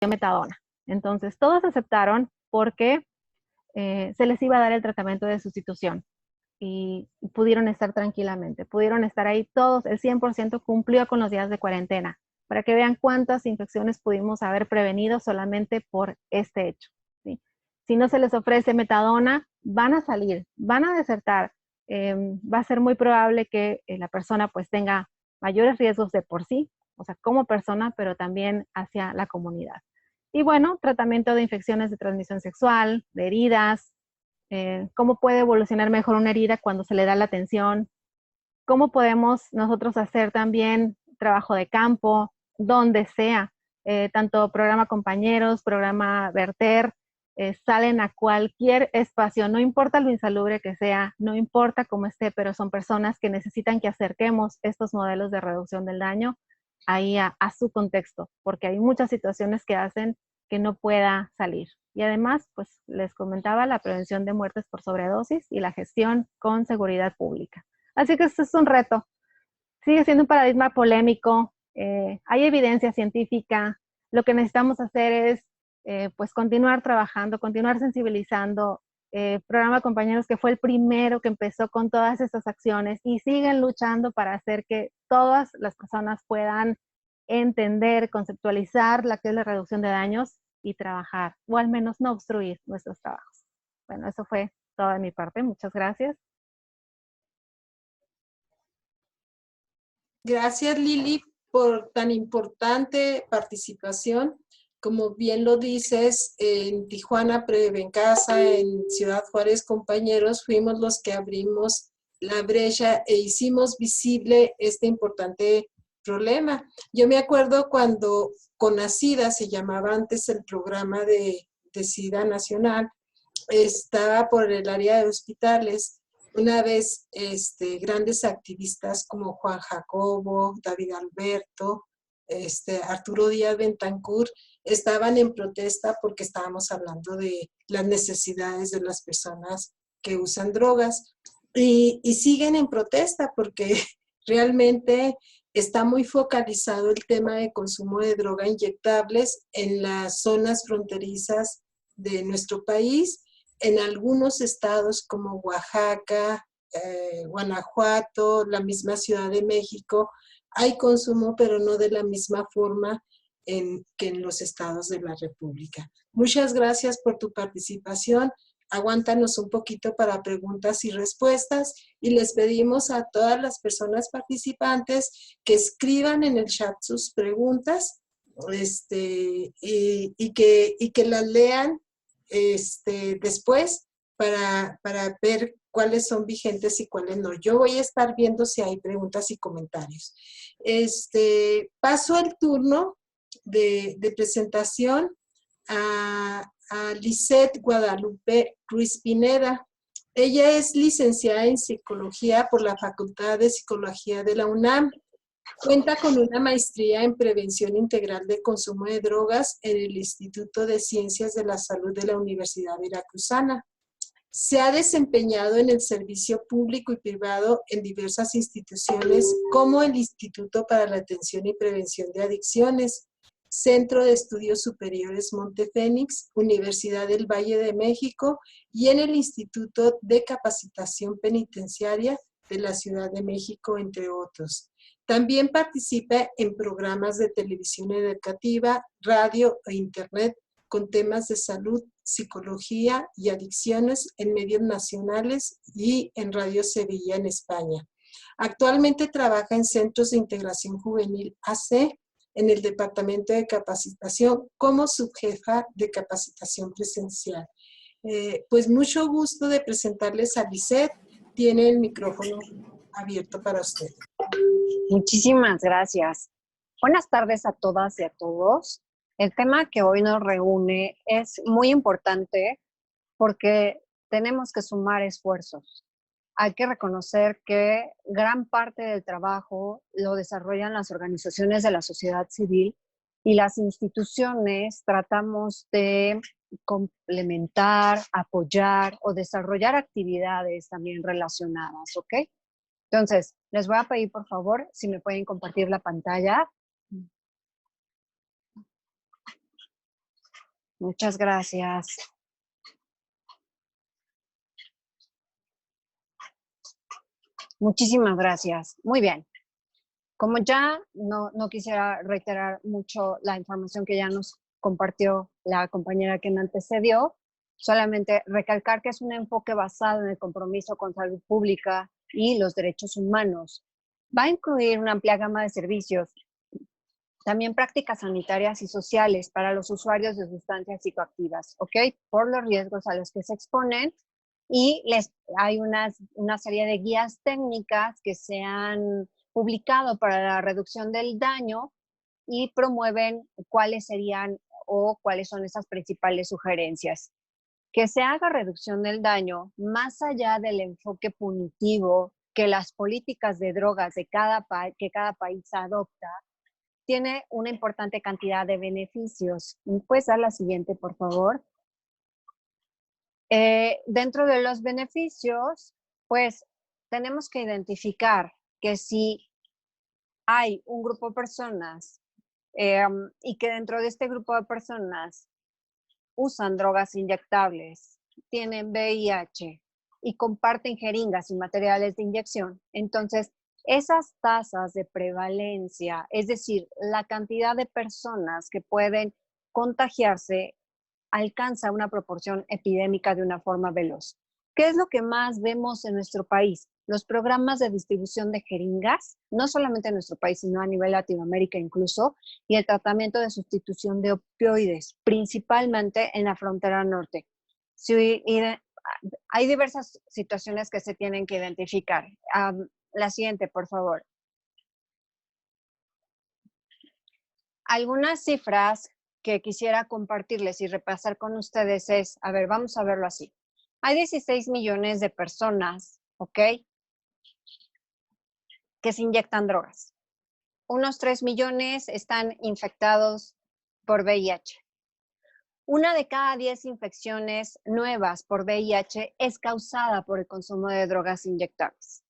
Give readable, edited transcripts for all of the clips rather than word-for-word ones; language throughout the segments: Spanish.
metadona. Entonces, todos aceptaron porque se les iba a dar el tratamiento de sustitución y pudieron estar tranquilamente, pudieron estar ahí todos, el 100% cumplió con los días de cuarentena, para que vean cuántas infecciones pudimos haber prevenido solamente por este hecho, ¿sí? Si no se les ofrece metadona, van a salir, van a desertar, va a ser muy probable que la persona pues tenga mayores riesgos de por sí, o sea, como persona, pero también hacia la comunidad. Y bueno, tratamiento de infecciones de transmisión sexual, de heridas, cómo puede evolucionar mejor una herida cuando se le da la atención, cómo podemos nosotros hacer también trabajo de campo, donde sea, tanto programa Compañeros, programa Verter, salen a cualquier espacio, no importa lo insalubre que sea, no importa cómo esté, pero son personas que necesitan que acerquemos estos modelos de reducción del daño ahí a su contexto, porque hay muchas situaciones que hacen que no pueda salir. Y además, pues les comentaba la prevención de muertes por sobredosis y la gestión con seguridad pública. Así que este es un reto. Sigue siendo un paradigma polémico, hay evidencia científica, lo que necesitamos hacer es pues continuar trabajando, continuar sensibilizando. Programa Compañeros, que fue el primero que empezó con todas estas acciones y siguen luchando para hacer que todas las personas puedan entender, conceptualizar la que es la reducción de daños y trabajar, o al menos no obstruir nuestros trabajos. Bueno, eso fue todo de mi parte. Muchas gracias. Gracias, Lili, por tan importante participación. Como bien lo dices, en Tijuana Prevencasa, en Ciudad Juárez Compañeros, fuimos los que abrimos la brecha e hicimos visible este importante problema. Yo me acuerdo cuando CONACYDA, se llamaba antes el programa de SIDA nacional, estaba por el área de hospitales. Una vez grandes activistas como Juan Jacobo, David Alberto, Arturo Díaz Bentancur, estaban en protesta porque estábamos hablando de las necesidades de las personas que usan drogas. Y siguen en protesta porque realmente está muy focalizado el tema de consumo de droga inyectables en las zonas fronterizas de nuestro país. En algunos estados como Oaxaca, Guanajuato, la misma Ciudad de México, hay consumo, pero no de la misma forma que en los estados de la República. Muchas gracias por tu participación. Aguántanos un poquito para preguntas y respuestas y les pedimos a todas las personas participantes que escriban en el chat sus preguntas y que las lean después para ver cuáles son vigentes y cuáles no. Yo voy a estar viendo si hay preguntas y comentarios. Paso el turno de presentación a Lisette Guadalupe Ruiz Pineda. Ella es licenciada en Psicología por la Facultad de Psicología de la UNAM. Cuenta con una maestría en Prevención Integral de Consumo de Drogas en el Instituto de Ciencias de la Salud de la Universidad Veracruzana. Se ha desempeñado en el servicio público y privado en diversas instituciones como el Instituto para la Atención y Prevención de Adicciones, Centro de Estudios Superiores Montefénix, Universidad del Valle de México y en el Instituto de Capacitación Penitenciaria de la Ciudad de México, entre otros. También participa en programas de televisión educativa, radio e internet con temas de salud, psicología y adicciones en medios nacionales y en Radio Sevilla en España. Actualmente trabaja en Centros de Integración Juvenil AC, en el Departamento de Capacitación como subjefa de capacitación presencial. Pues mucho gusto de presentarles a Lisette. Tiene el micrófono abierto para usted. Muchísimas gracias. Buenas tardes a todas y a todos. El tema que hoy nos reúne es muy importante porque tenemos que sumar esfuerzos. Hay que reconocer que gran parte del trabajo lo desarrollan las organizaciones de la sociedad civil y las instituciones tratamos de complementar, apoyar o desarrollar actividades también relacionadas, ¿ok? Entonces, les voy a pedir, por favor, si me pueden compartir la pantalla. Muchas gracias. Muchísimas gracias. Muy bien. Como ya no quisiera reiterar mucho la información que ya nos compartió la compañera que me antecedió, solamente recalcar que es un enfoque basado en el compromiso con salud pública y los derechos humanos. Va a incluir una amplia gama de servicios, también prácticas sanitarias y sociales para los usuarios de sustancias psicoactivas, ¿ok? Por los riesgos a los que se exponen, y hay una serie de guías técnicas que se han publicado para la reducción del daño y promueven cuáles serían o cuáles son esas principales sugerencias. Que se haga reducción del daño más allá del enfoque punitivo que las políticas de drogas de que cada país adopta, tiene una importante cantidad de beneficios. ¿Me puedes dar la siguiente, por favor? Dentro de los beneficios, pues tenemos que identificar que si hay un grupo de personas y que dentro de este grupo de personas usan drogas inyectables, tienen VIH y comparten jeringas y materiales de inyección, entonces esas tasas de prevalencia, es decir, la cantidad de personas que pueden contagiarse, alcanza una proporción epidémica de una forma veloz. ¿Qué es lo que más vemos en nuestro país? Los programas de distribución de jeringas, no solamente en nuestro país, sino a nivel Latinoamérica incluso, y el tratamiento de sustitución de opioides, principalmente en la frontera norte. Sí, hay diversas situaciones que se tienen que identificar. La siguiente, por favor. Algunas cifras que quisiera compartirles y repasar con ustedes es, a ver, vamos a verlo así. Hay 16 millones de personas, ¿ok?, que se inyectan drogas. Unos 3 millones están infectados por VIH. Una de cada 10 infecciones nuevas por VIH es causada por el consumo de drogas inyectables.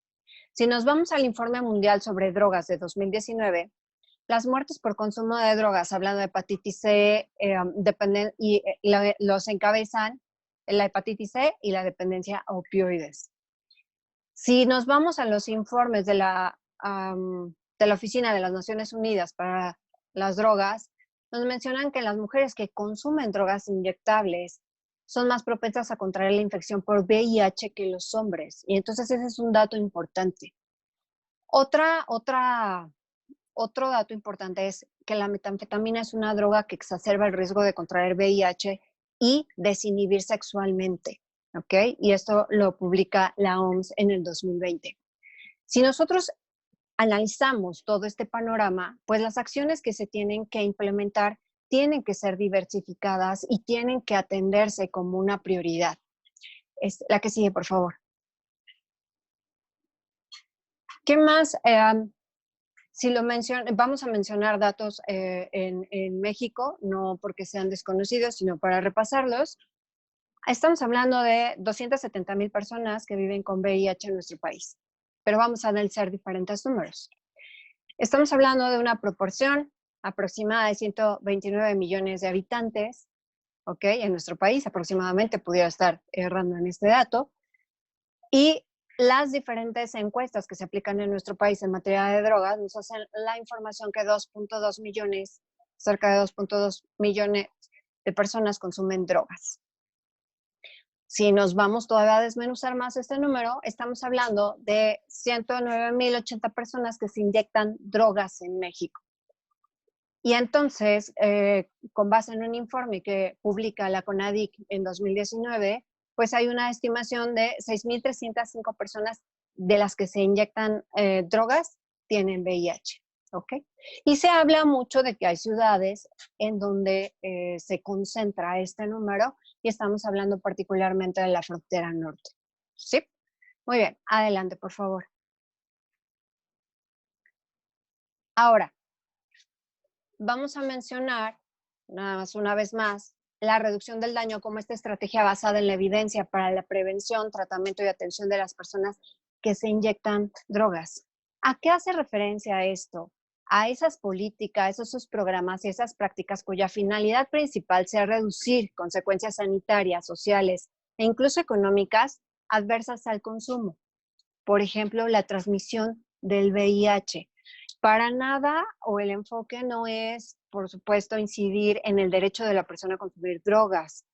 Si nos vamos al Informe Mundial sobre Drogas de 2019, las muertes por consumo de drogas, hablando de hepatitis C, los encabezan la hepatitis C y la dependencia a opioides. Si nos vamos a los informes de la Oficina de las Naciones Unidas para las Drogas, nos mencionan que las mujeres que consumen drogas inyectables son más propensas a contraer la infección por VIH que los hombres. Y entonces ese es un dato importante. Otro dato importante es que la metanfetamina es una droga que exacerba el riesgo de contraer VIH y desinhibir sexualmente, ¿ok? Y esto lo publica la OMS en el 2020. Si nosotros analizamos todo este panorama, pues las acciones que se tienen que implementar tienen que ser diversificadas y tienen que atenderse como una prioridad. La que sigue, por favor. ¿Qué más? Si vamos a mencionar datos en México, no porque sean desconocidos, sino para repasarlos. Estamos hablando de 270,000 personas que viven con VIH en nuestro país, pero vamos a analizar diferentes números. Estamos hablando de una proporción aproximada de 129 millones de habitantes, ¿ok? En nuestro país aproximadamente, pudiera estar errando en este dato, y las diferentes encuestas que se aplican en nuestro país en materia de drogas nos hacen la información que 2.2 millones, cerca de 2.2 millones de personas consumen drogas. Si nos vamos todavía a desmenuzar más este número, estamos hablando de 109,080 personas que se inyectan drogas en México. Y entonces, con base en un informe que publica la CONADIC en 2019, pues hay una estimación de 6,305 personas de las que se inyectan drogas tienen VIH, ¿ok? Y se habla mucho de que hay ciudades en donde se concentra este número y estamos hablando particularmente de la frontera norte, ¿sí? Muy bien, adelante, por favor. Ahora, vamos a mencionar, nada más una vez más, la reducción del daño como esta estrategia basada en la evidencia para la prevención, tratamiento y atención de las personas que se inyectan drogas. ¿A qué hace referencia esto? a esas políticas, esos programas y esas prácticas cuya finalidad principal sea reducir consecuencias sanitarias, sociales e incluso económicas adversas al consumo. Por ejemplo, la transmisión del VIH. Para nada, o el enfoque no es, por supuesto, incidir en el derecho de la persona a consumir drogas,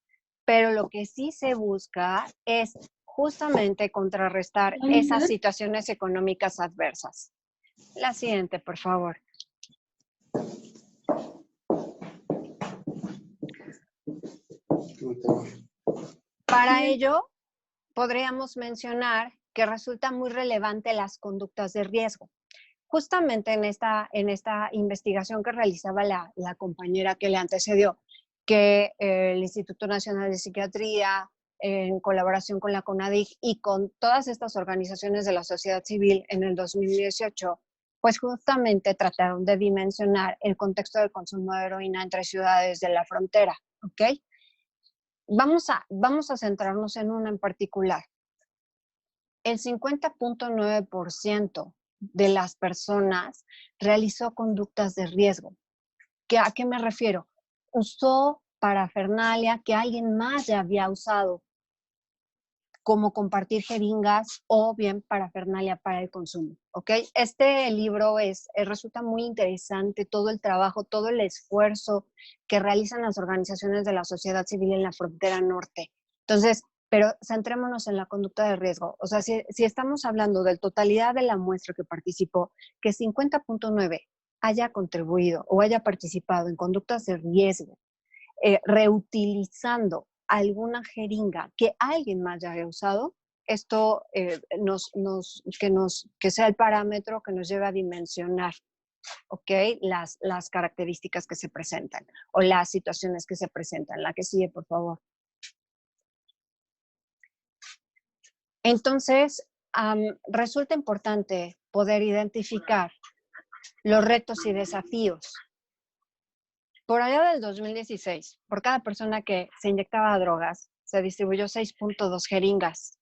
pero lo que sí se busca es justamente contrarrestar esas situaciones económicas adversas. La siguiente, por favor. Para ello, podríamos mencionar que resulta muy relevante las conductas de riesgo. Justamente en esta investigación que realizaba la compañera que le antecedió, que el Instituto Nacional de Psiquiatría, en colaboración con la CONADIC y con todas estas organizaciones de la sociedad civil en el 2018, pues justamente trataron de dimensionar el contexto del consumo de heroína entre ciudades de la frontera, ¿ok? Vamos a centrarnos en una en particular. El 50.9% de las personas realizó conductas de riesgo. ¿A qué me refiero? Usó parafernalia que alguien más ya había usado, como compartir jeringas o bien parafernalia para el consumo, ¿ok? Este libro resulta muy interesante, todo el trabajo, todo el esfuerzo que realizan las organizaciones de la sociedad civil en la frontera norte. Entonces, pero centrémonos en la conducta de riesgo. O sea, si estamos hablando de la totalidad de la muestra que participó, que 50.9 haya contribuido o haya participado en conductas de riesgo, reutilizando alguna jeringa que alguien más ya haya usado, esto que sea el parámetro que nos lleve a dimensionar, ¿ok? Las características que se presentan o las situaciones que se presentan. La que sigue, por favor. Entonces, resulta importante poder identificar los retos y desafíos. Por allá del 2016, por cada persona que se inyectaba drogas, se distribuyó 6.2 jeringas.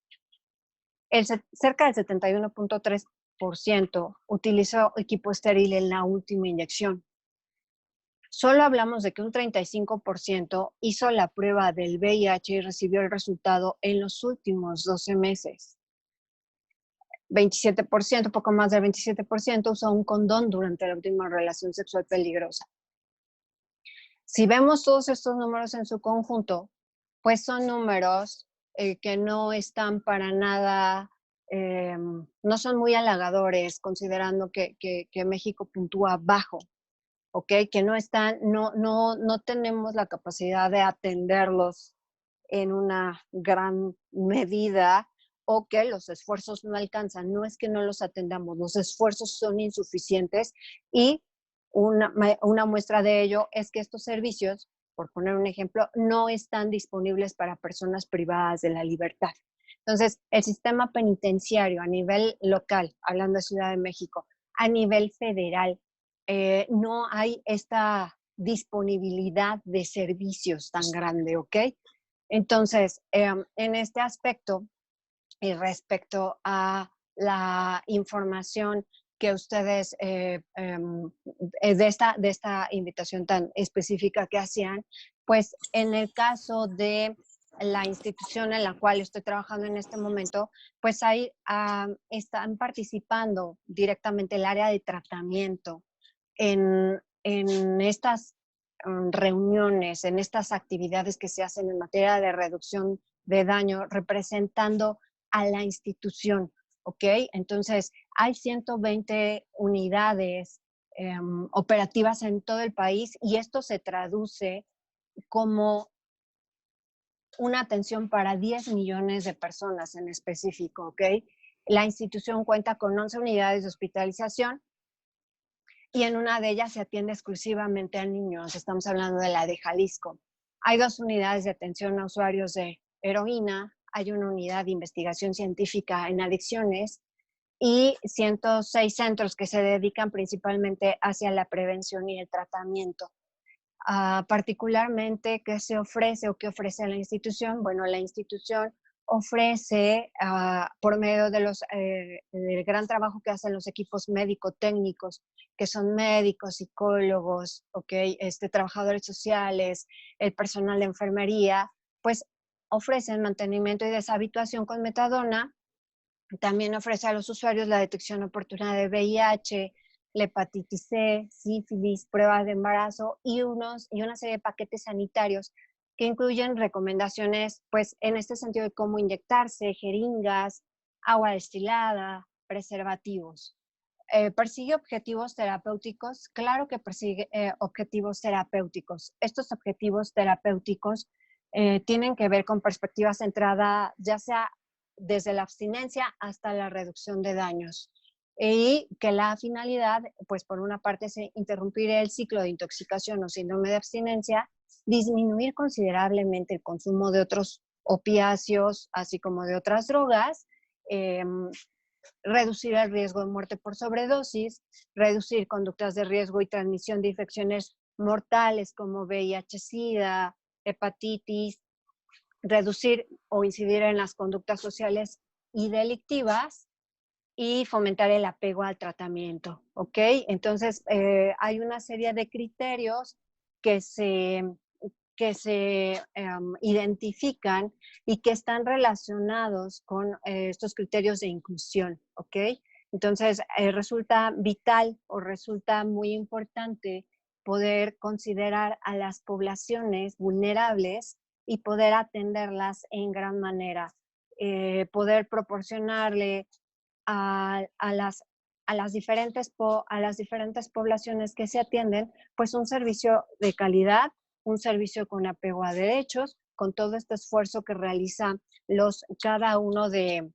Cerca del 71.3% utilizó equipo estéril en la última inyección. Solo hablamos de que un 35% hizo la prueba del VIH y recibió el resultado en los últimos 12 meses. 27%, poco más del 27%, usó un condón durante la última relación sexual peligrosa. Si vemos todos estos números en su conjunto, pues son números que no están para nada, no son muy halagadores, considerando que México puntúa bajo, ¿ok? Que no tenemos la capacidad de atenderlos en una gran medida, o que los esfuerzos no alcanzan. No es que no los atendamos, los esfuerzos son insuficientes y una muestra de ello es que estos servicios, por poner un ejemplo, no están disponibles para personas privadas de la libertad. Entonces, el sistema penitenciario a nivel local, hablando de Ciudad de México, a nivel federal, no hay esta disponibilidad de servicios tan grande, ¿ok? Entonces, en este aspecto, y respecto a la información que ustedes de esta invitación tan específica que hacían, pues en el caso de la institución en la cual estoy trabajando en este momento, pues ahí están participando directamente el área de tratamiento en estas reuniones, en estas actividades que se hacen en materia de reducción de daño, representando a la institución, ¿ok? Entonces, hay 120 unidades operativas en todo el país y esto se traduce como una atención para 10 millones de personas en específico, ¿ok? La institución cuenta con 11 unidades de hospitalización y en una de ellas se atiende exclusivamente a niños. Estamos hablando de la de Jalisco. Hay 2 unidades de atención a usuarios de heroína, hay una unidad de investigación científica en adicciones y 106 centros que se dedican principalmente hacia la prevención y el tratamiento. Particularmente, ¿qué se ofrece o qué ofrece la institución? Bueno, la institución ofrece, por medio de del gran trabajo que hacen los equipos médico-técnicos, que son médicos, psicólogos, trabajadores sociales, el personal de enfermería, pues ofrecen mantenimiento y deshabituación con metadona. También ofrece a los usuarios la detección oportuna de VIH, la hepatitis C, sífilis, pruebas de embarazo y una serie de paquetes sanitarios que incluyen recomendaciones, pues, en este sentido de cómo inyectarse, jeringas, agua destilada, preservativos. ¿Persigue objetivos terapéuticos? Claro que persigue objetivos terapéuticos. Estos objetivos terapéuticos tienen que ver con perspectiva centrada, ya sea desde la abstinencia hasta la reducción de daños. Y que la finalidad, pues por una parte, es interrumpir el ciclo de intoxicación o síndrome de abstinencia, disminuir considerablemente el consumo de otros opiáceos, así como de otras drogas, reducir el riesgo de muerte por sobredosis, reducir conductas de riesgo y transmisión de infecciones mortales como VIH-Sida, hepatitis, reducir o incidir en las conductas sociales y delictivas y fomentar el apego al tratamiento, ¿ok? Entonces, hay una serie de criterios que se identifican y que están relacionados con estos criterios de inclusión, ¿ok? Entonces, resulta vital o resulta muy importante poder considerar a las poblaciones vulnerables y poder atenderlas en gran manera, poder proporcionarle a las diferentes poblaciones que se atienden, pues un servicio de calidad, un servicio con apego a derechos, con todo este esfuerzo que realiza cada uno de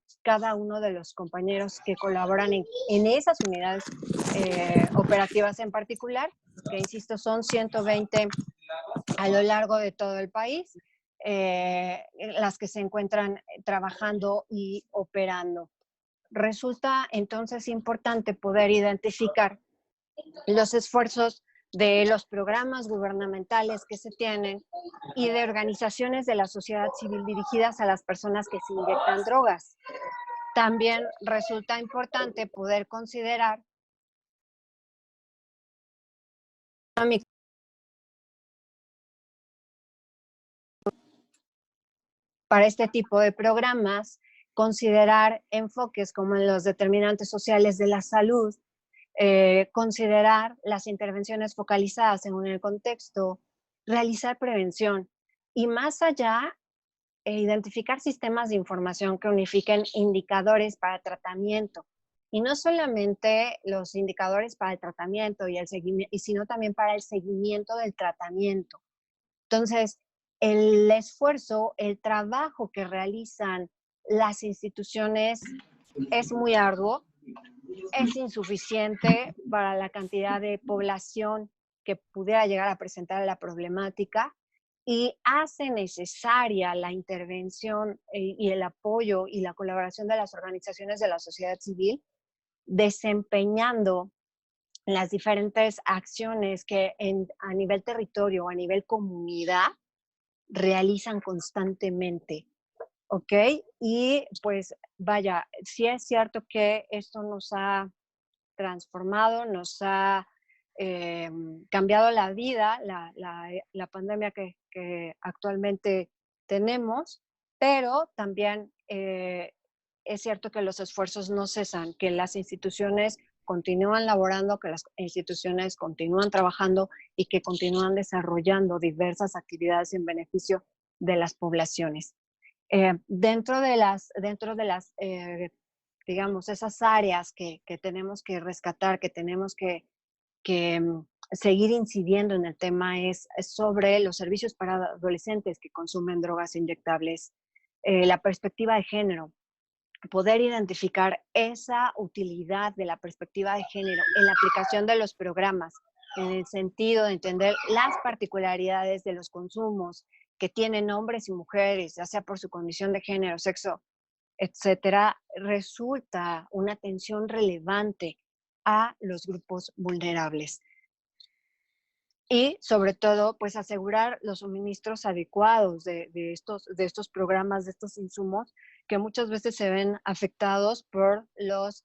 los compañeros que colaboran en esas unidades operativas en particular, que insisto son 120 a lo largo de todo el país, las que se encuentran trabajando y operando. Resulta entonces importante poder identificar los esfuerzos de los programas gubernamentales que se tienen y de organizaciones de la sociedad civil dirigidas a las personas que se inyectan drogas. También resulta importante poder considerar para este tipo de programas, considerar enfoques como en los determinantes sociales de la salud, considerar las intervenciones focalizadas según el contexto, realizar prevención y más allá, identificar sistemas de información que unifiquen indicadores para tratamiento. Y no solamente los indicadores para el tratamiento y el seguimiento, sino también para el seguimiento del tratamiento. Entonces, el esfuerzo, el trabajo que realizan las instituciones es muy arduo, es insuficiente para la cantidad de población que pudiera llegar a presentar la problemática y hace necesaria la intervención y el apoyo y la colaboración de las organizaciones de la sociedad civil, desempeñando las diferentes acciones que a nivel territorio o a nivel comunidad realizan constantemente. ¿Ok? Y pues vaya, sí es cierto que esto nos ha transformado, nos ha cambiado la vida, la pandemia que actualmente tenemos, pero también es cierto que los esfuerzos no cesan, que las instituciones continúan laborando, que las instituciones continúan trabajando y que continúan desarrollando diversas actividades en beneficio de las poblaciones. Dentro de las digamos, esas áreas que tenemos que rescatar, que tenemos que seguir incidiendo en el tema es sobre los servicios para adolescentes que consumen drogas inyectables, la perspectiva de género, poder identificar esa utilidad de la perspectiva de género en la aplicación de los programas, en el sentido de entender las particularidades de los consumos que tienen hombres y mujeres, ya sea por su condición de género, sexo, etcétera, resulta una atención relevante a los grupos vulnerables. y sobre todo, pues asegurar los suministros adecuados de estos programas, de estos insumos, que muchas veces se ven afectados por los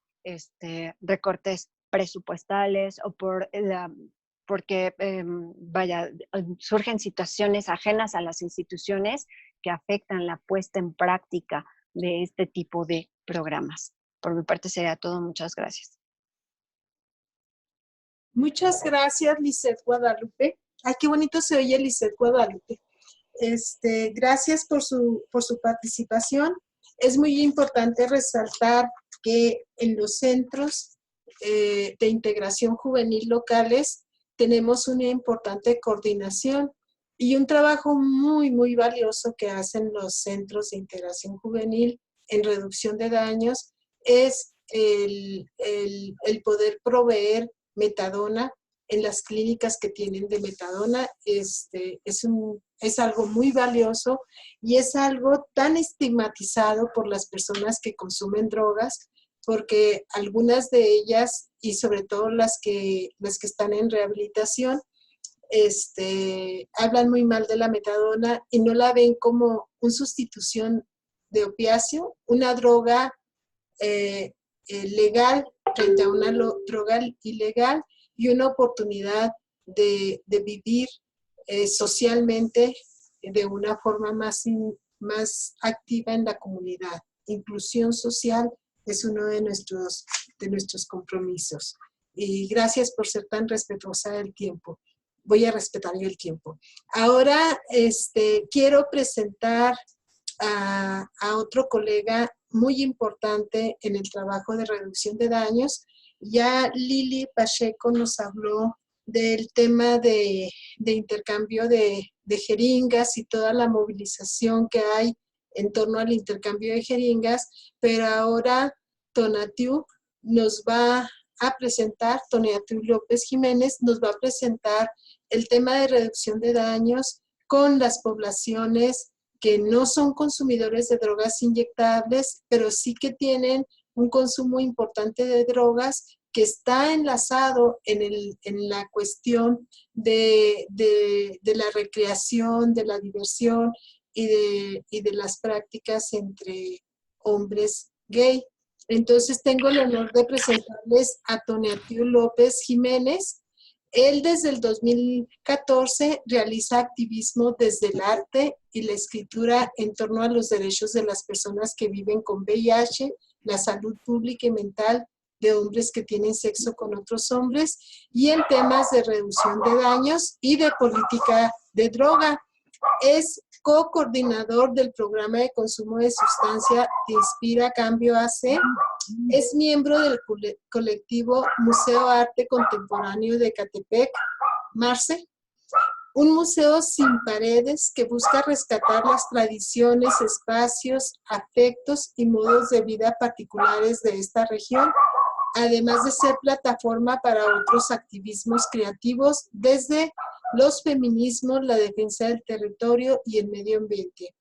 recortes presupuestales o porque, surgen situaciones ajenas a las instituciones que afectan la puesta en práctica de este tipo de programas. Por mi parte sería todo. Muchas gracias. Muchas gracias, Lisette Guadalupe. Ay, qué bonito se oye, Lisette Guadalupe. Gracias por su participación. Es muy importante resaltar que en los centros de integración juvenil locales tenemos una importante coordinación y un trabajo muy, muy valioso que hacen los centros de integración juvenil en reducción de daños es el poder proveer metadona en las clínicas que tienen de metadona. Es algo muy valioso y es algo tan estigmatizado por las personas que consumen drogas, porque algunas de ellas, y sobre todo las que están en rehabilitación, hablan muy mal de la metadona y no la ven como una sustitución de opiáceo, una droga legal frente a una droga ilegal y una oportunidad de vivir socialmente de una forma más activa en la comunidad. Inclusión social es uno de nuestros compromisos. Y gracias por ser tan respetuosa del tiempo. Voy a respetar yo el tiempo. Ahora quiero presentar a otro colega muy importante en el trabajo de reducción de daños. Ya Lili Pacheco nos habló del tema de intercambio de jeringas y toda la movilización que hay en torno al intercambio de jeringas, pero ahora Tonatiuh nos va a presentar, Tonatiuh López Jiménez nos va a presentar el tema de reducción de daños con las poblaciones que no son consumidores de drogas inyectables, pero sí que tienen un consumo importante de drogas que está enlazado en la cuestión de la recreación, de la diversión y de las prácticas entre hombres gay. Entonces tengo el honor de presentarles a Tonatiuh López Jiménez. Él desde el 2014 realiza activismo desde el arte y la escritura en torno a los derechos de las personas que viven con VIH, la salud pública y mental de hombres que tienen sexo con otros hombres y en temas de reducción de daños y de política de droga. Es co-coordinador del programa de consumo de sustancia Te Inspira Cambio AC. Es miembro del colectivo Museo Arte Contemporáneo de Ecatepec, Marce, un museo sin paredes que busca rescatar las tradiciones, espacios, afectos y modos de vida particulares de esta región, además de ser plataforma para otros activismos creativos desde los feminismos, la defensa del territorio y el medio ambiente.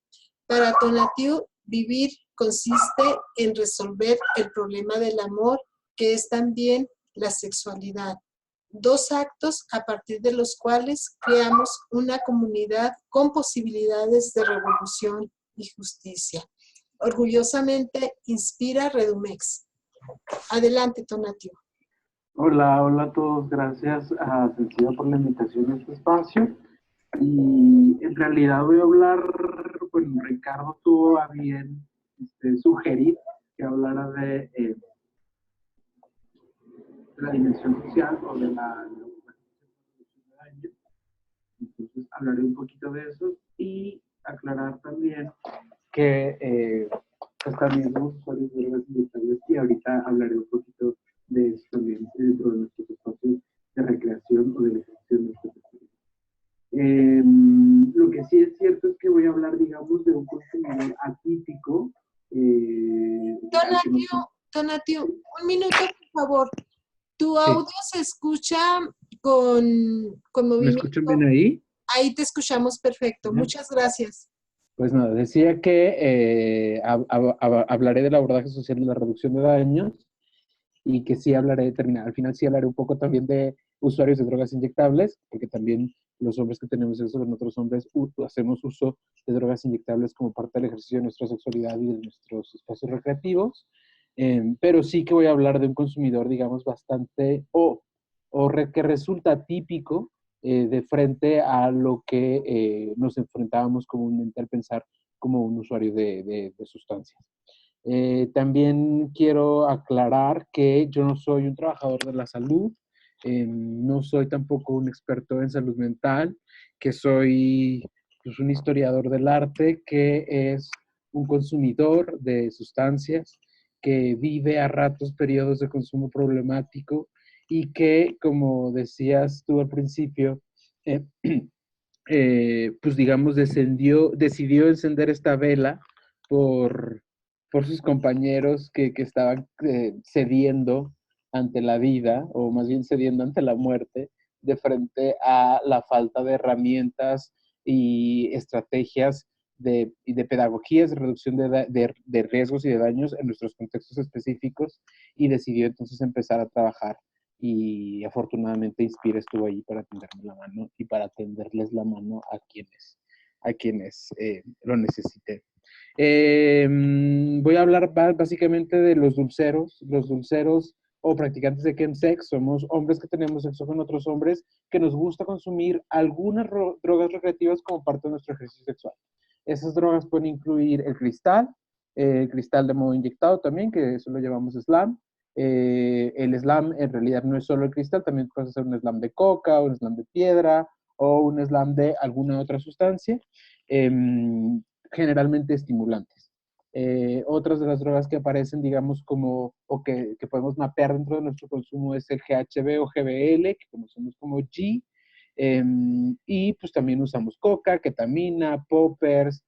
Para Tonatiuh, vivir consiste en resolver el problema del amor, que es también la sexualidad. Dos actos a partir de los cuales creamos una comunidad con posibilidades de revolución y justicia. Orgullosamente inspira Redumex. Adelante, Tonatiuh. Hola, hola a todos. Gracias a Sencilla por la invitación a este espacio. Y en realidad voy a hablar, bueno, Ricardo tuvo a bien sugerir que hablara de la dimensión social o de la daño. Entonces hablaré un poquito de eso y aclarar también que pues también somos usuarios de drogas inyectables y ahorita hablaré un poquito de eso también dentro de nuestros espacios de recreación o de elección de nuestros espacios. Lo que sí es cierto es que voy a hablar, digamos, de un consumidor atípico. Tonatiuh, un minuto, por favor. Tu audio se escucha con movimiento. ¿Me escuchan bien ahí? Ahí te escuchamos perfecto. Muchas gracias. Pues nada, decía que hablaré del abordaje social de la reducción de daños y que sí hablaré, al final sí hablaré un poco también de usuarios de drogas inyectables, porque también los hombres que tenemos sexo con otros hombres hacemos uso de drogas inyectables como parte del ejercicio de nuestra sexualidad y de nuestros espacios recreativos. Pero sí que voy a hablar de un consumidor, digamos, bastante, que resulta típico de frente a lo que nos enfrentábamos comúnmente al pensar como un usuario de sustancias. También quiero aclarar que yo no soy un trabajador de la salud, no soy tampoco un experto en salud mental, que soy pues, un historiador del arte, que es un consumidor de sustancias, que vive a ratos periodos de consumo problemático y que, como decías tú al principio, pues digamos, decidió encender esta vela por, por sus compañeros que estaban cediendo ante la vida, o más bien cediendo ante la muerte, de frente a la falta de herramientas y estrategias y de pedagogías de reducción de riesgos y de daños en nuestros contextos específicos, y decidió entonces empezar a trabajar y afortunadamente Inspira estuvo ahí para tenderme la mano y para tenderles la mano a quienes lo necesiten. Voy a hablar básicamente de los dulceros. Los dulceros o practicantes de chemsex somos hombres que tenemos sexo con otros hombres que nos gusta consumir algunas drogas recreativas como parte de nuestro ejercicio sexual. Esas drogas pueden incluir el cristal de modo inyectado también, que eso lo llamamos slam. El slam en realidad no es solo el cristal, también puede ser un slam de coca, un slam de piedra o un slam de alguna otra sustancia, eh, generalmente estimulantes. Otras de las drogas que aparecen, digamos, o que podemos mapear dentro de nuestro consumo es el GHB o GBL, que conocemos como G, y pues también usamos coca, ketamina, poppers,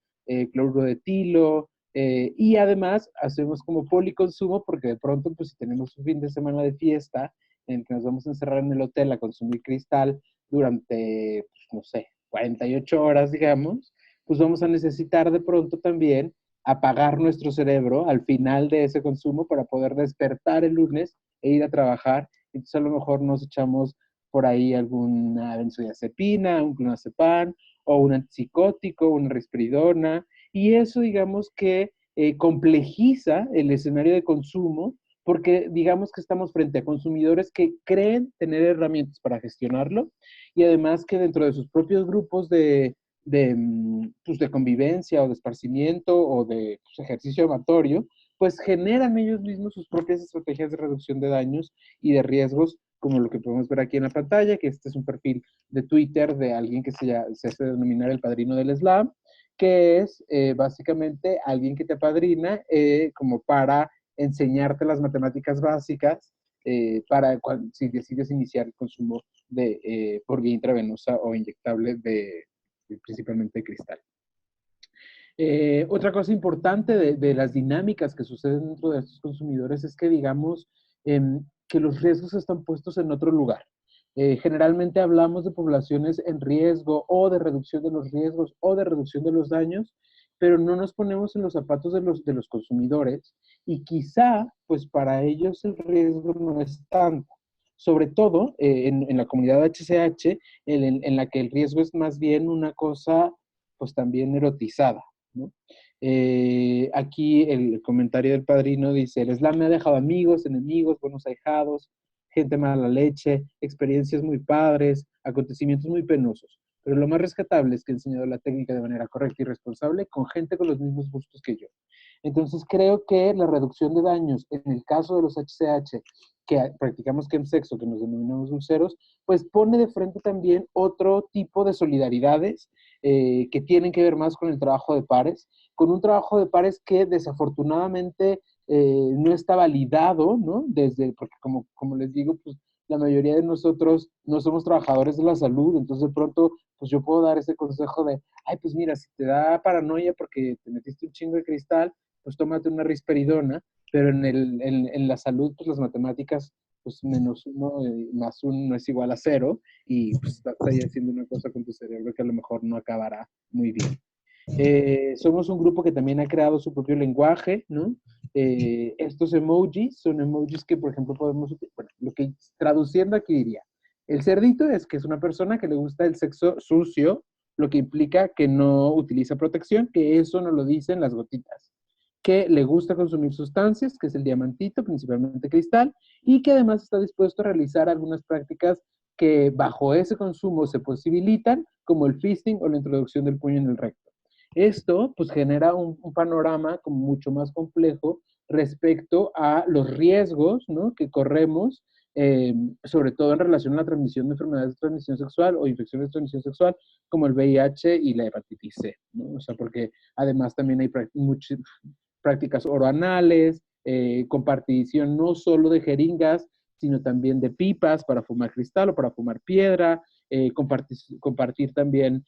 cloruro de etilo, y además hacemos como policonsumo porque de pronto, pues si tenemos un fin de semana de fiesta en el que nos vamos a encerrar en el hotel a consumir cristal durante, pues, no sé, 48 horas, digamos, pues vamos a necesitar de pronto también apagar nuestro cerebro al final de ese consumo para poder despertar el lunes e ir a trabajar. Entonces a lo mejor nos echamos por ahí alguna benzodiazepina, un clonazepam o un antipsicótico, una risperidona, y eso digamos que complejiza el escenario de consumo porque digamos que estamos frente a consumidores que creen tener herramientas para gestionarlo y además que dentro de sus propios grupos pues de convivencia o de esparcimiento o de pues, ejercicio amatorio, pues generan ellos mismos sus propias estrategias de reducción de daños y de riesgos, como lo que podemos ver aquí en la pantalla, que este es un perfil de Twitter de alguien que se hace denominar el padrino del slam, que es básicamente alguien que te apadrina como para enseñarte las matemáticas básicas si decides iniciar el consumo por vía intravenosa o inyectable principalmente de cristal. Otra cosa importante de las dinámicas que suceden dentro de estos consumidores es que digamos que los riesgos están puestos en otro lugar. Generalmente hablamos de poblaciones en riesgo o de reducción de los riesgos o de reducción de los daños, pero no nos ponemos en los zapatos de los consumidores y quizá pues para ellos el riesgo no es tanto. Sobre todo en la comunidad HCH, en la que el riesgo es más bien una cosa pues también erotizada, ¿no? Aquí el comentario del padrino dice, el slam me ha dejado amigos, enemigos, buenos ahijados, gente mala leche, experiencias muy padres, acontecimientos muy penosos. Pero lo más rescatable es que he enseñado la técnica de manera correcta y responsable con gente con los mismos gustos que yo. Entonces creo que la reducción de daños en el caso de los HCH, que practicamos chemsex o que nos denominamos dulceros, pues pone de frente también otro tipo de solidaridades que tienen que ver más con el trabajo de pares, con un trabajo de pares que desafortunadamente no está validado, ¿no? Porque como les digo, pues la mayoría de nosotros no somos trabajadores de la salud, entonces de pronto, pues yo puedo dar ese consejo de, ay, pues mira, si te da paranoia porque te metiste un chingo de cristal, pues tómate una risperidona, pero en la salud, pues las matemáticas, pues menos uno más uno es igual a cero, y pues estás ahí haciendo una cosa con tu cerebro que a lo mejor no acabará muy bien. Somos un grupo que también ha creado su propio lenguaje, ¿no? Estos emojis son emojis que, por ejemplo, podemos, bueno, lo que traduciendo aquí diría, El cerdito es que es una persona que le gusta el sexo sucio, lo que implica que no utiliza protección, que eso no lo dicen las gotitas. Que le gusta consumir sustancias, que es el diamantito, principalmente cristal, y que además está dispuesto a realizar algunas prácticas que bajo ese consumo se posibilitan, como el fisting o la introducción del puño en el recto. Esto pues genera un panorama como mucho más complejo respecto a los riesgos, ¿no?, que corremos, sobre todo en relación a la transmisión de enfermedades de transmisión sexual o infecciones de transmisión sexual, como el VIH y la hepatitis C, ¿no? O sea, porque además también hay prácticas oroanales, compartición no solo de jeringas, sino también de pipas para fumar cristal o para fumar piedra, compartir también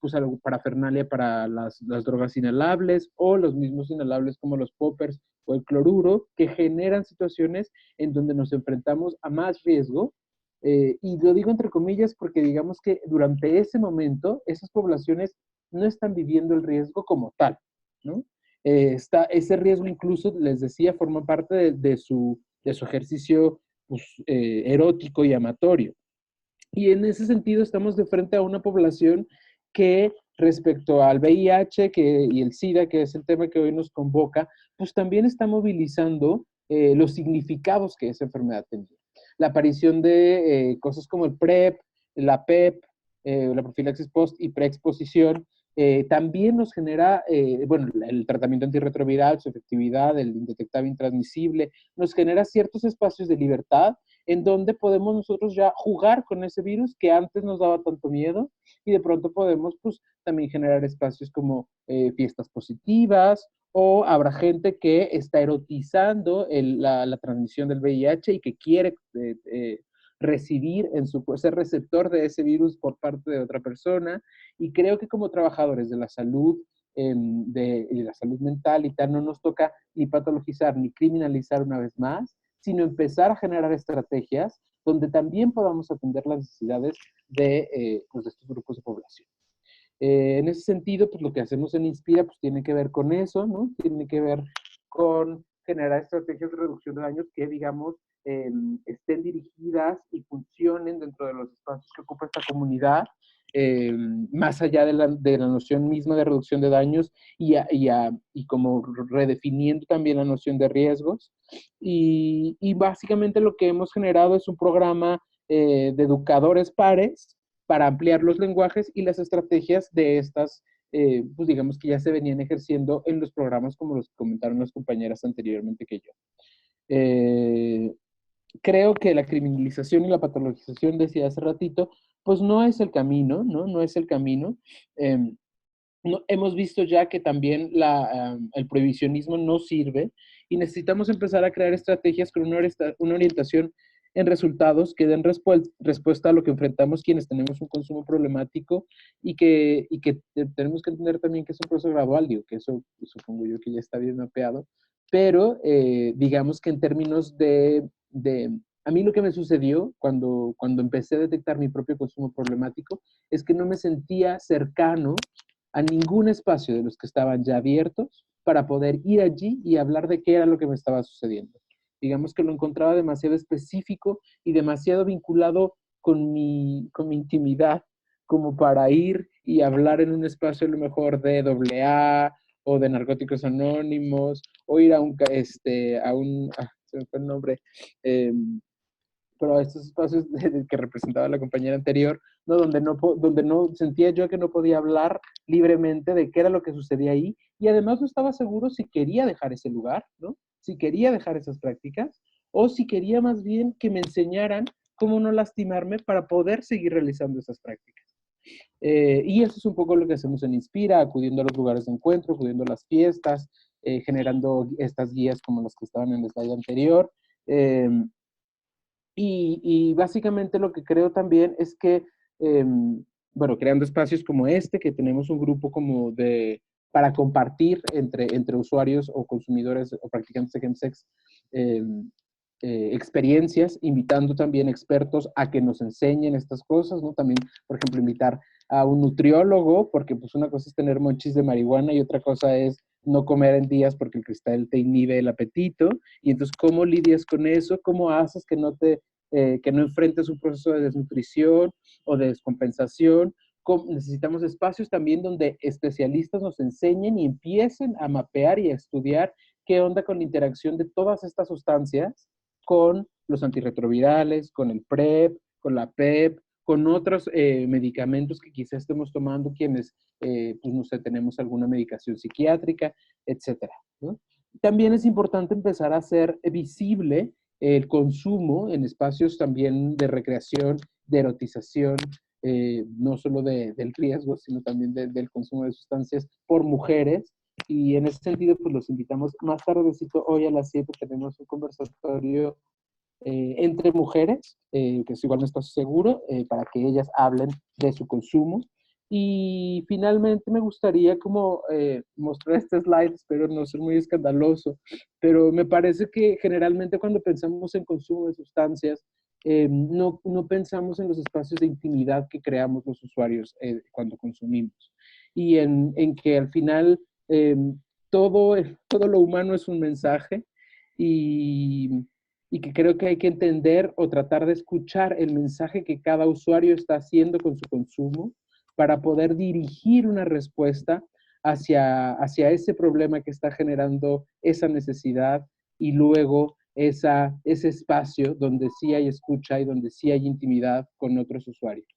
pues algo parafernalia para las drogas inhalables o los mismos inhalables como los poppers o el cloruro, que generan situaciones en donde nos enfrentamos a más riesgo. Y lo digo entre comillas porque digamos que durante ese momento esas poblaciones no están viviendo el riesgo como tal, ¿no? Ese riesgo incluso, les decía, forma parte de su ejercicio pues, erótico y amatorio. Y en ese sentido estamos de frente a una población que respecto al VIH y el SIDA, que es el tema que hoy nos convoca, pues también está movilizando los significados que esa enfermedad tenía. La aparición de cosas como el PrEP, la PEP, la profilaxis post y preexposición, también nos genera, bueno, el tratamiento antirretroviral, su efectividad, el indetectable intransmisible, nos genera ciertos espacios de libertad en donde podemos nosotros ya jugar con ese virus que antes nos daba tanto miedo y de pronto podemos pues también generar espacios como fiestas positivas o habrá gente que está erotizando la transmisión del VIH y que quiere recibir ser receptor de ese virus por parte de otra persona. Y creo que como trabajadores de la salud, de la salud mental y tal, no nos toca ni patologizar ni criminalizar una vez más, sino empezar a generar estrategias donde también podamos atender las necesidades pues de estos grupos de población. En ese sentido, pues lo que hacemos en Inspira pues tiene que ver con eso, ¿no? Tiene que ver con generar estrategias de reducción de daños que, digamos, estén dirigidas y funcionen dentro de los espacios que ocupa esta comunidad, más allá de la noción misma de reducción de daños y como redefiniendo también la noción de riesgos. Y básicamente lo que hemos generado es un programa de educadores pares para ampliar los lenguajes y las estrategias de estas, pues digamos que ya se venían ejerciendo en los programas como los que comentaron las compañeras anteriormente que yo. Creo que la criminalización y la patologización, decía hace ratito, pues no es el camino, ¿no? No es el camino. No, hemos visto ya que también el prohibicionismo no sirve y necesitamos empezar a crear estrategias con una orientación en resultados que den respuesta a lo que enfrentamos quienes tenemos un consumo problemático y que tenemos que entender también que es un proceso gradual, digo, que eso supongo yo que ya está bien mapeado, pero digamos que en términos a mí lo que me sucedió cuando empecé a detectar mi propio consumo problemático es que no me sentía cercano a ningún espacio de los que estaban ya abiertos para poder ir allí y hablar de qué era lo que me estaba sucediendo. Digamos que lo encontraba demasiado específico y demasiado vinculado con mi intimidad como para ir y hablar en un espacio a lo mejor de AA o de Narcóticos Anónimos o ir a se me fue el nombre, pero a estos espacios que representaba la compañera anterior, ¿no? Donde no sentía yo que no podía hablar libremente de qué era lo que sucedía ahí, y además no estaba seguro si quería dejar ese lugar, ¿no? Si quería dejar esas prácticas, o si quería más bien que me enseñaran cómo no lastimarme para poder seguir realizando esas prácticas. Y eso es un poco lo que hacemos en Inspira, acudiendo a los lugares de encuentro, acudiendo a las fiestas, generando estas guías como las que estaban en el slide anterior. Y básicamente lo que creo también es que, bueno, creando espacios como este, que tenemos un grupo como para compartir entre usuarios o consumidores o practicantes de chemsex experiencias, invitando también expertos a que nos enseñen estas cosas, ¿no? También, por ejemplo, invitar a un nutriólogo, porque pues una cosa es tener monchis de marihuana y otra cosa es no comer en días porque el cristal te inhibe el apetito, y entonces, ¿cómo lidias con eso? ¿Cómo haces que no te que no enfrentes un proceso de desnutrición o de descompensación. Necesitamos espacios también donde especialistas nos enseñen y empiecen a mapear y a estudiar qué onda con la interacción de todas estas sustancias con los antirretrovirales, con el PrEP, con la PEP, con otros medicamentos que quizás estemos tomando quienes, pues no sé, tenemos alguna medicación psiquiátrica, etcétera, ¿no? También es importante empezar a hacer visible el consumo en espacios también de recreación, de erotización, no solo del riesgo, sino también del consumo de sustancias por mujeres. Y en ese sentido, pues los invitamos más tardecito, hoy a las 7 tenemos un conversatorio entre mujeres, que es igual no está seguro, para que ellas hablen de su consumo. Y finalmente me gustaría como mostrar este slide, espero no ser muy escandaloso, pero me parece que generalmente cuando pensamos en consumo de sustancias, no pensamos en los espacios de intimidad que creamos los usuarios cuando consumimos. Y en que al final todo lo humano es un mensaje y que creo que hay que entender o tratar de escuchar el mensaje que cada usuario está haciendo con su consumo para poder dirigir una respuesta hacia ese problema que está generando esa necesidad y luego ese espacio donde sí hay escucha y donde sí hay intimidad con otros usuarios.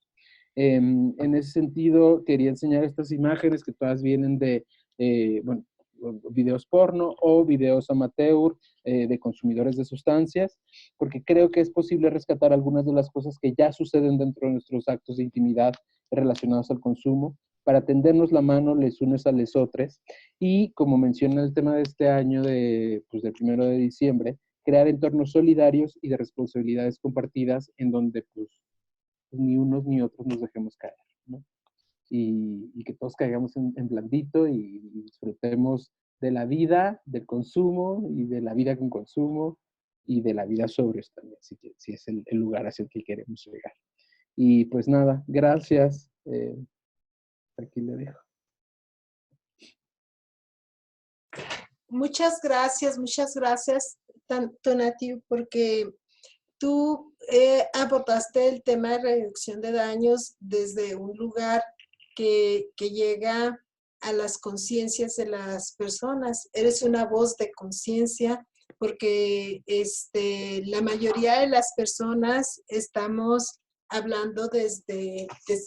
En ese sentido, quería enseñar estas imágenes que todas vienen de, bueno, videos porno o videos amateur de consumidores de sustancias, porque creo que es posible rescatar algunas de las cosas que ya suceden dentro de nuestros actos de intimidad relacionados al consumo, para tendernos la mano les unes a les otros, y como menciona el tema de este año, pues del 1 de diciembre, crear entornos solidarios y de responsabilidades compartidas en donde pues ni unos ni otros nos dejemos caer, ¿no? Y que todos caigamos en blandito y disfrutemos de la vida, del consumo y de la vida con consumo y de la vida sobre también, si es el lugar hacia el que queremos llegar. Y pues nada, gracias. Aquí le dejo. Muchas gracias, Tonatiuh, porque tú abordaste el tema de reducción de daños desde un lugar que llega a las conciencias de las personas. Eres una voz de conciencia porque la mayoría de las personas estamos hablando desde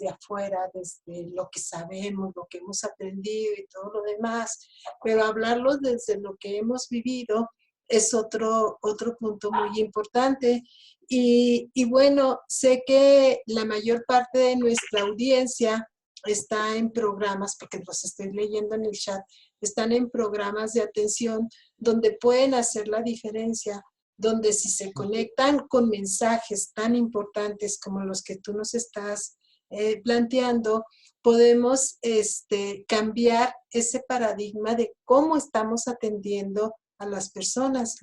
afuera, desde lo que sabemos, lo que hemos aprendido y todo lo demás, pero hablarlo desde lo que hemos vivido es otro punto muy importante. Y bueno, sé que la mayor parte de nuestra audiencia está en programas, porque los estoy leyendo en el chat, están en programas de atención donde pueden hacer la diferencia, donde si se conectan con mensajes tan importantes como los que tú nos estás planteando, podemos cambiar ese paradigma de cómo estamos atendiendo a las personas.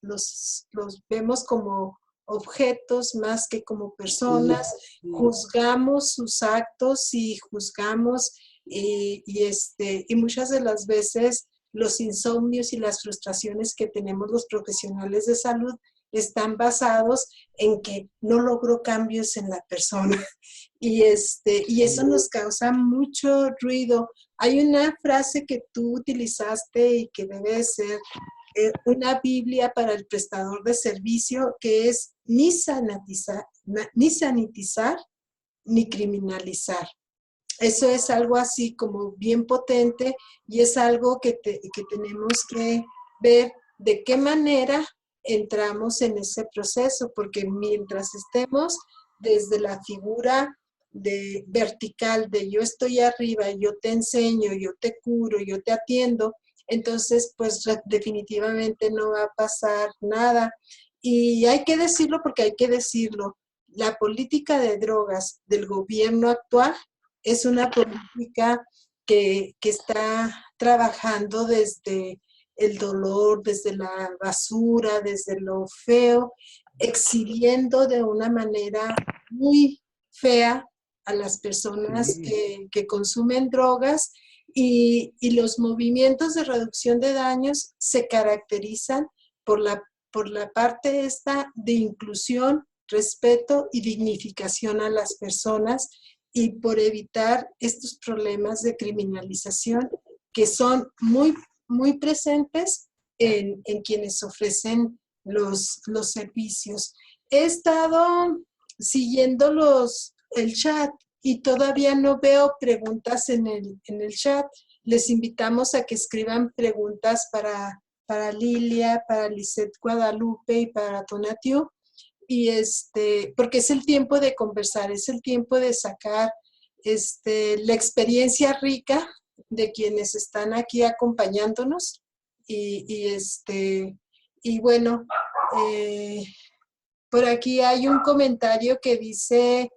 Los vemos como objetos más que como personas, juzgamos sus actos y juzgamos y muchas de las veces los insomnios y las frustraciones que tenemos los profesionales de salud están basados en que no logró cambios en la persona y eso nos causa mucho ruido. Hay una frase que tú utilizaste y que debe ser una Biblia para el prestador de servicio, que es ni sanitizar ni criminalizar. Eso es algo así como bien potente y es algo que tenemos que ver de qué manera entramos en ese proceso, porque mientras estemos desde la figura vertical de yo estoy arriba, yo te enseño, yo te curo, yo te atiendo, entonces pues definitivamente no va a pasar nada. Y hay que decirlo porque hay que decirlo, la política de drogas del gobierno actual es una política que está trabajando desde el dolor, desde la basura, desde lo feo, exhibiendo de una manera muy fea a las personas que consumen drogas y los movimientos de reducción de daños se caracterizan por la parte esta de inclusión respeto y dignificación a las personas y por evitar estos problemas de criminalización que son muy, muy presentes en quienes ofrecen los servicios. He estado siguiendo el chat y todavía no veo preguntas en el chat. Les invitamos a que escriban preguntas para Lilia, para Lisette Guadalupe y para Tonatiuh. Y porque es el tiempo de conversar, es el tiempo de sacar la experiencia rica de quienes están aquí acompañándonos. Y bueno, por aquí hay un comentario que dice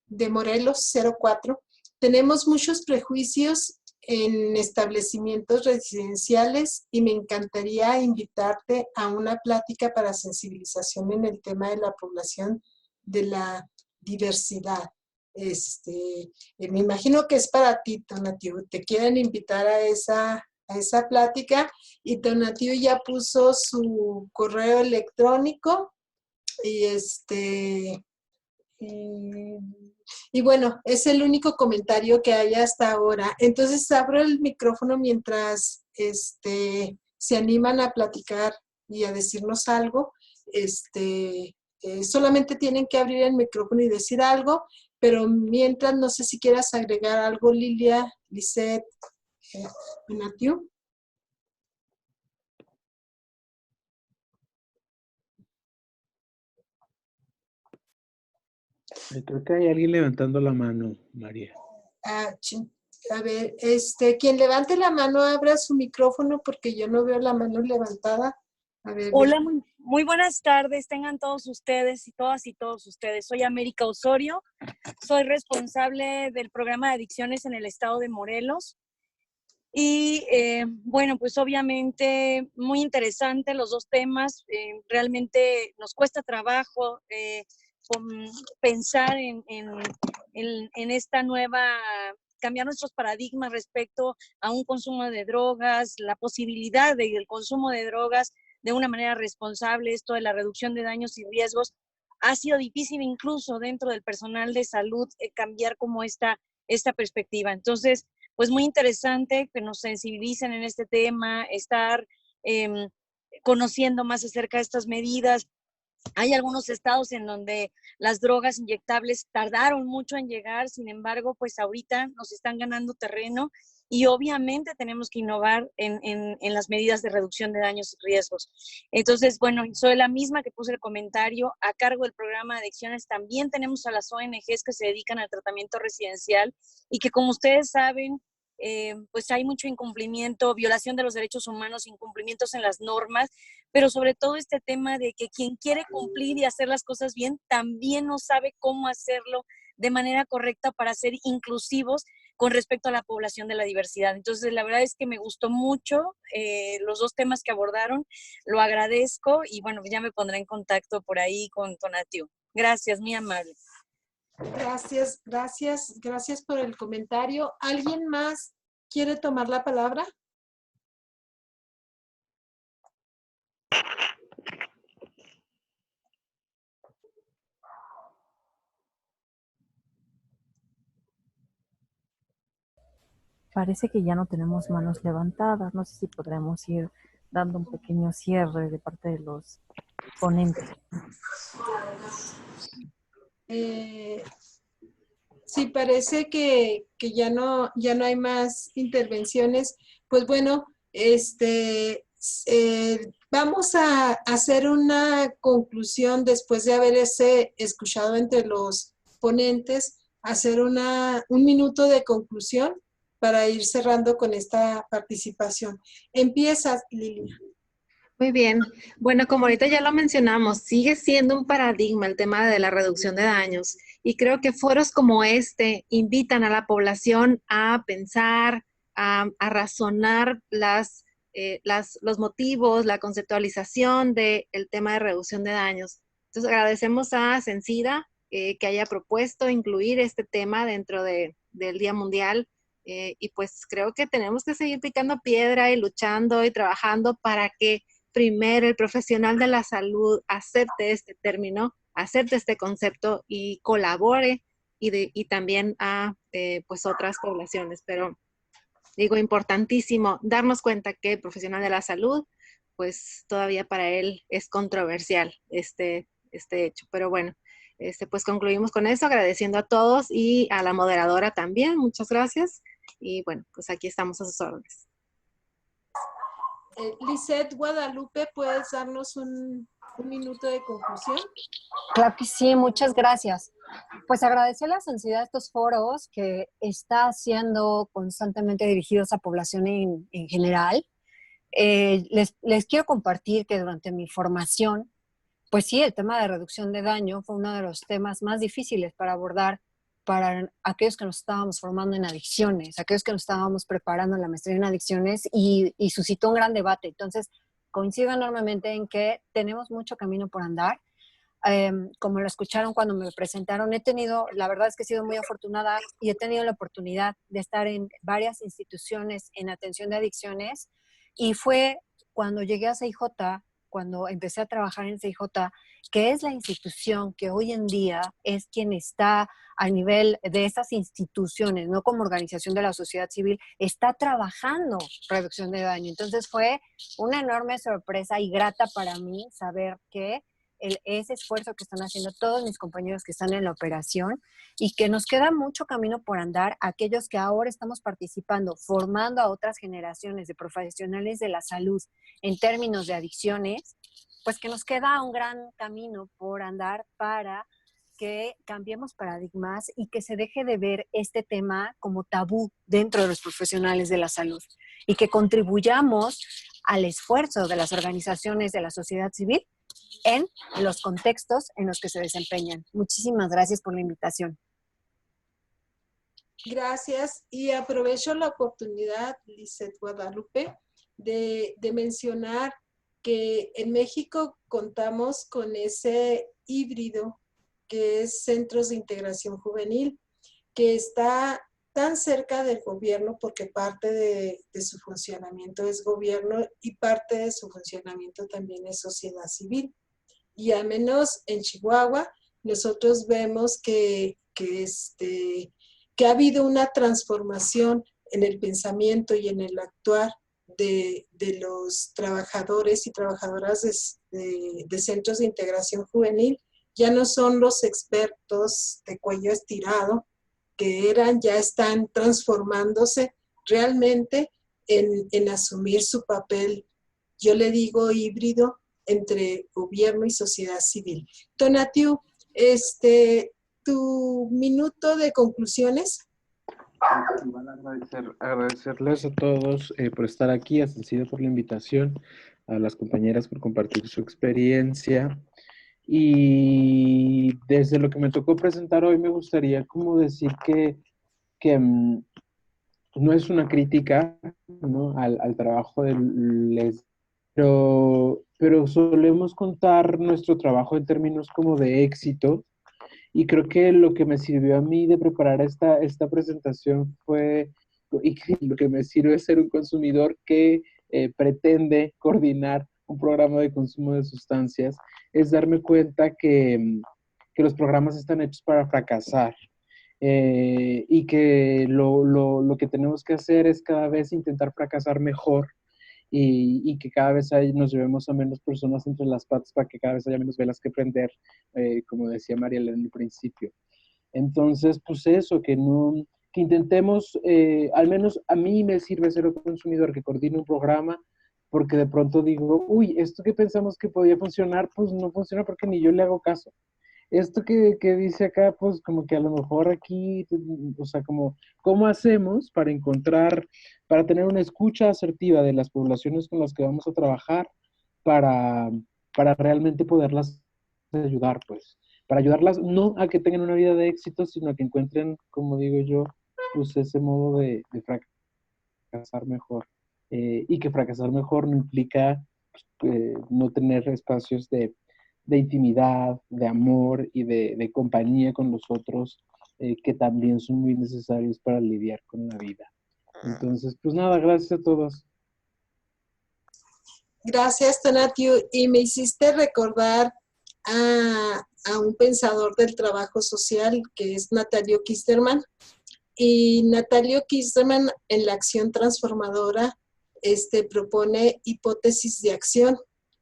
de Morelos 04. Tenemos muchos prejuicios en establecimientos residenciales y me encantaría invitarte a una plática para sensibilización en el tema de la población de la diversidad. Me imagino que es para ti, Tonatiuh. Te quieren invitar a esa plática y Tonatiuh ya puso su correo electrónico y y bueno, es el único comentario que hay hasta ahora. Entonces abro el micrófono mientras se animan a platicar y a decirnos algo. Solamente tienen que abrir el micrófono y decir algo, pero mientras no sé si quieras agregar algo, Lilia, Lisette, Tonatiuh. Creo que hay alguien levantando la mano, María. A ver, quien levante la mano, abra su micrófono porque yo no veo la mano levantada. A ver, hola, muy buenas tardes, tengan todos ustedes y todos ustedes. Soy América Osorio, soy responsable del programa de adicciones en el estado de Morelos. Y bueno, pues obviamente muy interesante los dos temas. Realmente nos cuesta trabajo pensar en esta nueva, cambiar nuestros paradigmas respecto a un consumo de drogas, la posibilidad del consumo de drogas de una manera responsable, esto de la reducción de daños y riesgos. Ha sido difícil incluso dentro del personal de salud cambiar como esta perspectiva. Entonces, pues muy interesante que nos sensibilicen en este tema, estar conociendo más acerca de estas medidas. Hay algunos estados en donde las drogas inyectables tardaron mucho en llegar, sin embargo, pues ahorita nos están ganando terreno y obviamente tenemos que innovar en las medidas de reducción de daños y riesgos. Entonces, bueno, soy la misma que puse el comentario. A cargo del programa de adicciones también tenemos a las ONGs que se dedican al tratamiento residencial y que, como ustedes saben, pues hay mucho incumplimiento, violación de los derechos humanos, incumplimientos en las normas, pero sobre todo este tema de que quien quiere cumplir y hacer las cosas bien también no sabe cómo hacerlo de manera correcta para ser inclusivos con respecto a la población de la diversidad. Entonces, la verdad es que me gustó mucho los dos temas que abordaron, lo agradezco y bueno, ya me pondré en contacto por ahí con Tonatiuh. Gracias, muy amable. Gracias por el comentario. ¿Alguien más quiere tomar la palabra? Parece que ya no tenemos manos levantadas. No sé si podremos ir dando un pequeño cierre de parte de los ponentes. Sí, parece que ya no hay más intervenciones. Pues bueno, vamos a hacer una conclusión después de haber escuchado entre los ponentes, hacer un minuto de conclusión para ir cerrando con esta participación. Empieza, Lilia. Muy bien. Bueno, como ahorita ya lo mencionamos, sigue siendo un paradigma el tema de la reducción de daños y creo que foros como este invitan a la población a pensar, a razonar los motivos, la conceptualización del tema de reducción de daños. Entonces agradecemos a Sencida que haya propuesto incluir este tema dentro del Día Mundial. Y pues creo que tenemos que seguir picando piedra y luchando y trabajando para que primero el profesional de la salud acepte este término acepte este concepto y colabore y también a pues otras poblaciones. Pero digo, importantísimo darnos cuenta que el profesional de la salud, pues todavía para él es controversial este hecho. Pero bueno, pues concluimos con eso, agradeciendo a todos y a la moderadora también. Muchas gracias. Y bueno, pues aquí estamos a sus órdenes. Lisette Guadalupe, ¿puedes darnos un minuto de conclusión? Claro que sí, muchas gracias. Pues agradecer la sensibilidad de estos foros que está siendo constantemente dirigidos a población en general. Les quiero compartir que durante mi formación, pues sí, el tema de reducción de daño fue uno de los temas más difíciles para abordar para aquellos que nos estábamos formando en adicciones, aquellos que nos estábamos preparando en la maestría en adicciones y suscitó un gran debate. Entonces, coincido enormemente en que tenemos mucho camino por andar. Como lo escucharon cuando me presentaron, la verdad es que he sido muy afortunada y he tenido la oportunidad de estar en varias instituciones en atención de adicciones y fue cuando llegué a CIJ, cuando empecé a trabajar en CIJ, que es la institución que hoy en día es quien está a nivel de estas instituciones, no como organización de la sociedad civil, está trabajando reducción de daño. Entonces fue una enorme sorpresa y grata para mí saber que ese esfuerzo que están haciendo todos mis compañeros que están en la operación y que nos queda mucho camino por andar, aquellos que ahora estamos participando, formando a otras generaciones de profesionales de la salud en términos de adicciones, pues que nos queda un gran camino por andar para que cambiemos paradigmas y que se deje de ver este tema como tabú dentro de los profesionales de la salud y que contribuyamos al esfuerzo de las organizaciones de la sociedad civil en los contextos en los que se desempeñan. Muchísimas gracias por la invitación. Gracias. Y aprovecho la oportunidad, Lisette Guadalupe, de mencionar que en México contamos con ese híbrido que es Centros de Integración Juvenil, que está tan cerca del gobierno porque parte de su funcionamiento es gobierno y parte de su funcionamiento también es sociedad civil. Y al menos en Chihuahua nosotros vemos que ha habido una transformación en el pensamiento y en el actuar de los trabajadores y trabajadoras de centros de integración juvenil. Ya no son los expertos de cuello estirado que eran, ya están transformándose realmente en asumir su papel, yo le digo híbrido, entre gobierno y sociedad civil. Tonatiu, tu minuto de conclusiones. Igual agradecerles a todos por estar aquí, a Cecilia por la invitación, a las compañeras por compartir su experiencia. Y desde lo que me tocó presentar hoy, me gustaría como decir que no es una crítica, ¿no?, al trabajo de les, pero solemos contar nuestro trabajo en términos como de éxito. Y creo que lo que me sirvió a mí de preparar esta presentación fue, y que lo que me sirve es ser un consumidor que pretende coordinar un programa de consumo de sustancias, es darme cuenta que los programas están hechos para fracasar. Y que lo que tenemos que hacer es cada vez intentar fracasar mejor y que cada vez nos llevemos a menos personas entre las patas para que cada vez haya menos velas que prender, como decía Mariela en el principio. Entonces, pues eso, que intentemos, al menos a mí me sirve ser un consumidor que coordine un programa, porque de pronto digo, uy, esto que pensamos que podía funcionar, pues no funciona porque ni yo le hago caso. Esto que dice acá, pues como que a lo mejor aquí, o sea, como, ¿cómo hacemos para tener una escucha asertiva de las poblaciones con las que vamos a trabajar para realmente poderlas ayudar, pues? Para ayudarlas no a que tengan una vida de éxito, sino a que encuentren, como digo yo, pues ese modo de fracasar mejor. Y que fracasar mejor no implica no tener espacios de intimidad, de amor y de compañía con los otros, que también son muy necesarios para lidiar con la vida. Entonces, pues nada, gracias a todos. Gracias, Tonatiu. Y me hiciste recordar a a un pensador del trabajo social que es Natalio Kisterman. Y Natalio Kisterman en la acción transformadora propone hipótesis de acción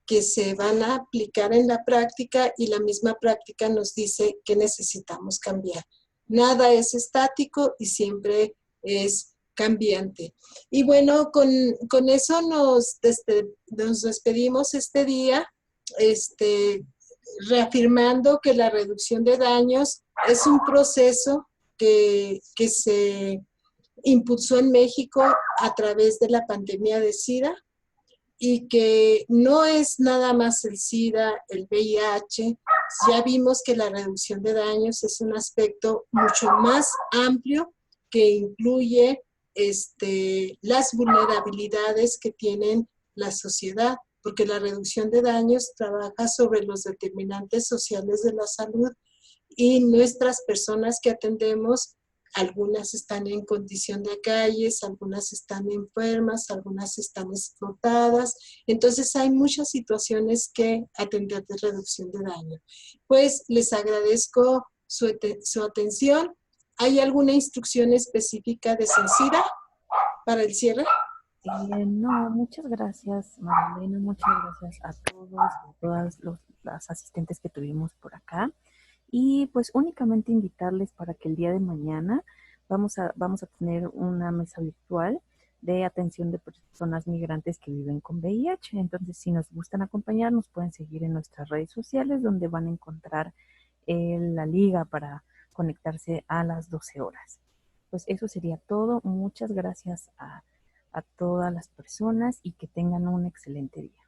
que se van a aplicar en la práctica y la misma práctica nos dice que necesitamos cambiar. Nada es estático y siempre es cambiante. Y bueno, con eso nos despedimos este día, reafirmando que la reducción de daños es un proceso que se impulsó en México a través de la pandemia de SIDA y que no es nada más el SIDA, el VIH. Ya vimos que la reducción de daños es un aspecto mucho más amplio que incluye las vulnerabilidades que tienen la sociedad, porque la reducción de daños trabaja sobre los determinantes sociales de la salud y nuestras personas que atendemos, algunas están en condición de calles, algunas están enfermas, algunas están explotadas. Entonces hay muchas situaciones que atender de reducción de daño. Pues les agradezco su atención. ¿Hay alguna instrucción específica de Censida para el cierre? No, muchas gracias, Marilena, muchas gracias a todos y a todas las asistentes que tuvimos por acá. Y pues únicamente invitarles para que el día de mañana vamos a tener una mesa virtual de atención de personas migrantes que viven con VIH. Entonces, si nos gustan acompañar, nos pueden seguir en nuestras redes sociales, donde van a encontrar la liga para conectarse a las 12 horas. Pues eso sería todo. Muchas gracias a todas las personas y que tengan un excelente día.